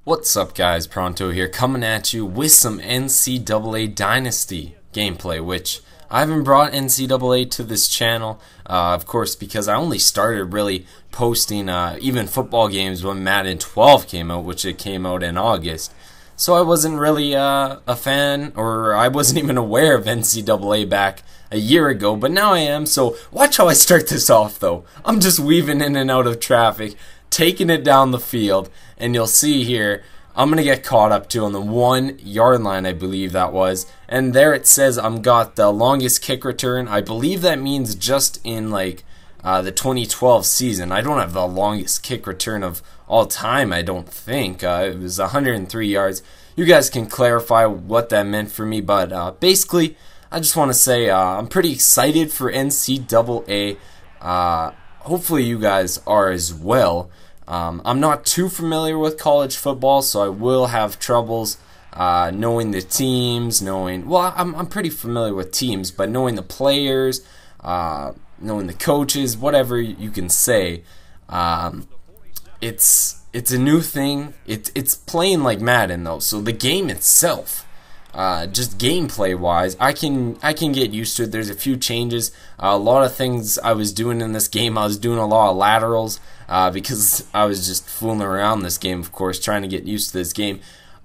What's up guys, Pronto here, coming at you with some NCAA Dynasty gameplay, which I haven't brought NCAA to this channel, of course, because I only started really posting even football games when Madden 12 came out, which it came out in August. So I wasn't really a fan, or I wasn't even aware of NCAA back a year ago, but now I am. So watch how I start this off though. I'm just weaving in and out of traffic, taking it down the field, and you'll see here I'm gonna get caught up to on the 1 yard line, I believe that was, and there it says I'm got the longest kick return. I believe that means just in like the 2012 season. I don't have the longest kick return of all time, I don't think. It was 103 yards. You guys can clarify what that meant for me, but basically I just want to say I'm pretty excited for NCAA. Hopefully you guys are as well. I'm not too familiar with college football, so I will have troubles knowing the teams, well, I'm pretty familiar with teams, but knowing the players, knowing the coaches, whatever you can say. It's a new thing. It's playing like Madden though, so the game itself, just gameplay wise, I can get used to it. There's a few changes. A lot of things I was doing in this game, I was doing a lot of laterals because I was just fooling around this game, of course, trying to get used to this game.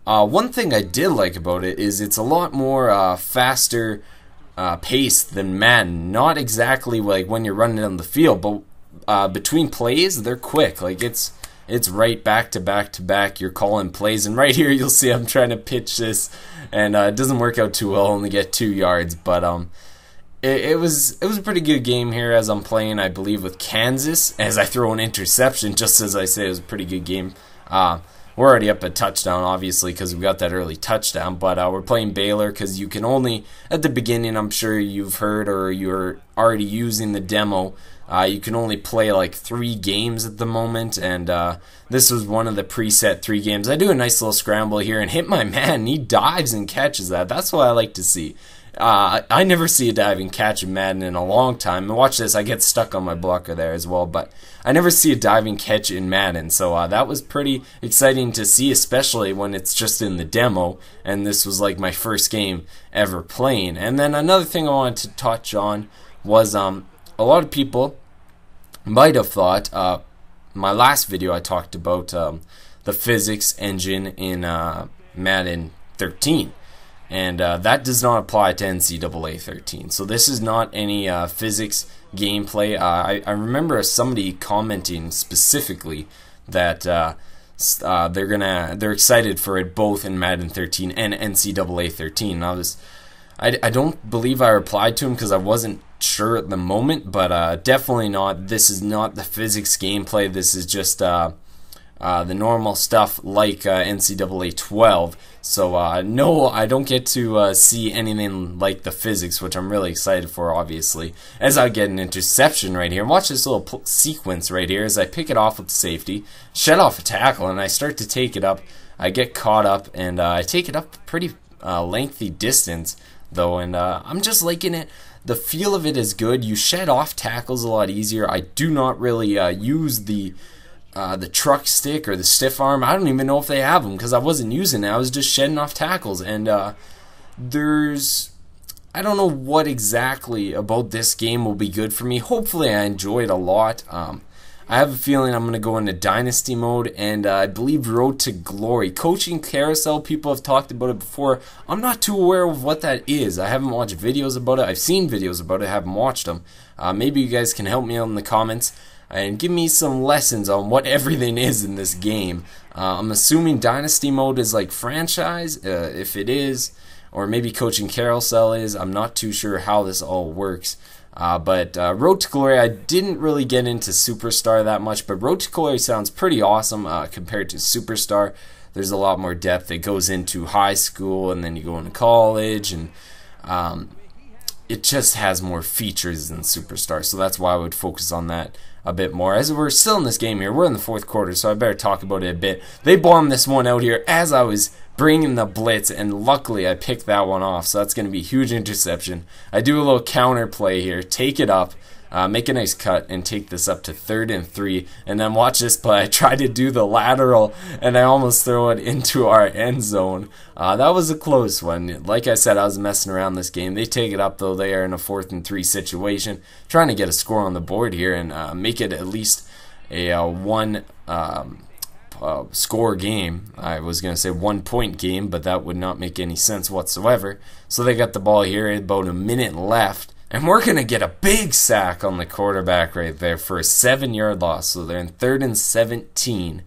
One thing I did like about it is it's a lot more faster paced than Madden. Not exactly like when you're running on the field, but between plays, they're quick. Like it's right back to back to back. You're calling plays, and right here you'll see I'm trying to pitch this, and it doesn't work out too well. Only get 2 yards, but it was a pretty good game here as I'm playing, I believe, with Kansas. As I throw an interception, just as I say, it was a pretty good game. We're already up a touchdown, obviously, because we got that early touchdown, but we're playing Baylor because you can only, at the beginning, I'm sure you've heard or you're already using the demo, you can only play like 3 games at the moment, and this was one of the preset 3 games. I do a nice little scramble here and hit my man, and he dives and catches that. That's what I like to see. I never see a diving catch in Madden in a long time. And watch this, I get stuck on my blocker there as well, but I never see a diving catch in Madden, so that was pretty exciting to see, especially when it's just in the demo, and this was like my first game ever playing. And then another thing I wanted to touch on was a lot of people might have thought my last video I talked about the physics engine in Madden 13. And that does not apply to NCAA 13. So this is not any physics gameplay. I remember somebody commenting specifically that they're excited for it both in Madden 13 and NCAA 13. And I don't believe I replied to him because I wasn't sure at the moment, but definitely not. This is not the physics gameplay. This is just the normal stuff like NCAA 12. So no, I don't get to see anything like the physics, which I'm really excited for, obviously, as I get an interception right here. And watch this little sequence right here as I pick it off with safety, shed off a tackle, and I start to take it up. I get caught up, and I take it up a pretty lengthy distance, though, and I'm just liking it. The feel of it is good. You shed off tackles a lot easier. I do not really use the truck stick or the stiff arm. I don't even know if they have them because I wasn't using it. I was just shedding off tackles, and I don't know what exactly about this game will be good for me. Hopefully I enjoy it a lot. I have a feeling I'm going to go into Dynasty Mode, and I believe Road to Glory. Coaching Carasoul, people have talked about it before. I'm not too aware of what that is. I haven't watched videos about it. I've seen videos about it, haven't watched them. Maybe you guys can help me out in the comments and give me some lessons on what everything is in this game. I'm assuming Dynasty Mode is like franchise, if it is, or maybe Coaching Carasoul is. I'm not too sure how this all works. But Road to Glory, I didn't really get into Superstar that much, but Road to Glory sounds pretty awesome compared to Superstar. There's a lot more depth. It goes into high school, and then you go into college, and it just has more features than Superstar, so that's why I would focus on that a bit more. As we're still in this game here, we're in the 4th quarter, so I better talk about it a bit. They bombed this one out here as I was bringing the blitz, and luckily I picked that one off, so that's going to be a huge interception. I do a little counter play here, take it up, make a nice cut and take this up to 3rd and 3. And then watch this play. I tried to do the lateral and I almost throw it into our end zone. That was a close one. Like I said, I was messing around this game. They take it up though. They are in a 4th and 3 situation, trying to get a score on the board here and make it at least a one score game. I was going to say 1 point game, but that would not make any sense whatsoever. So they got the ball here, about a minute left. And we're going to get a big sack on the quarterback right there for a 7-yard loss. So they're in 3rd and 17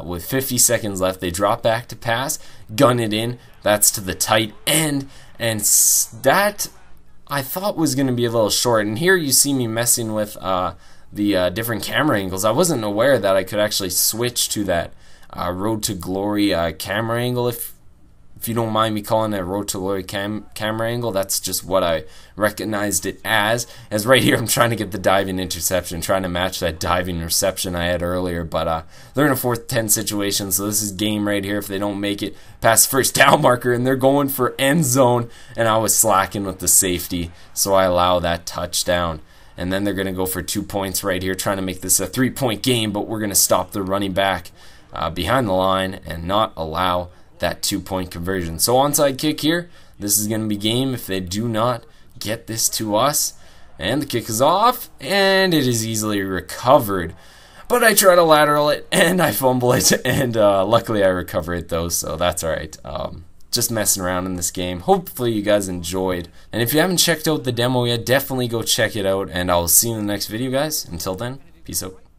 with 50 seconds left. They drop back to pass, gun it in. That's to the tight end. And that I thought was going to be a little short. And here you see me messing with the different camera angles. I wasn't aware that I could actually switch to that Road to Glory camera angle. If you don't mind me calling it a Road to Glory camera angle, that's just what I recognized it as. As right here, I'm trying to get the diving interception, trying to match that diving reception I had earlier. But they're in a 4th 10 situation, so this is game right here. If they don't make it past first down marker, and they're going for end zone, and I was slacking with the safety, so I allow that touchdown. And then they're going to go for 2 points right here, trying to make this a 3-point game, but we're going to stop the running back behind the line and not allow that 2-point conversion. So onside kick here. This is going to be game if they do not get this to us. And the kick is off, and it is easily recovered. But I try to lateral it, and I fumble it, and luckily I recover it though, so that's alright. Just messing around in this game. Hopefully you guys enjoyed. And if you haven't checked out the demo yet, definitely go check it out, and I'll see you in the next video, guys. Until then, peace out.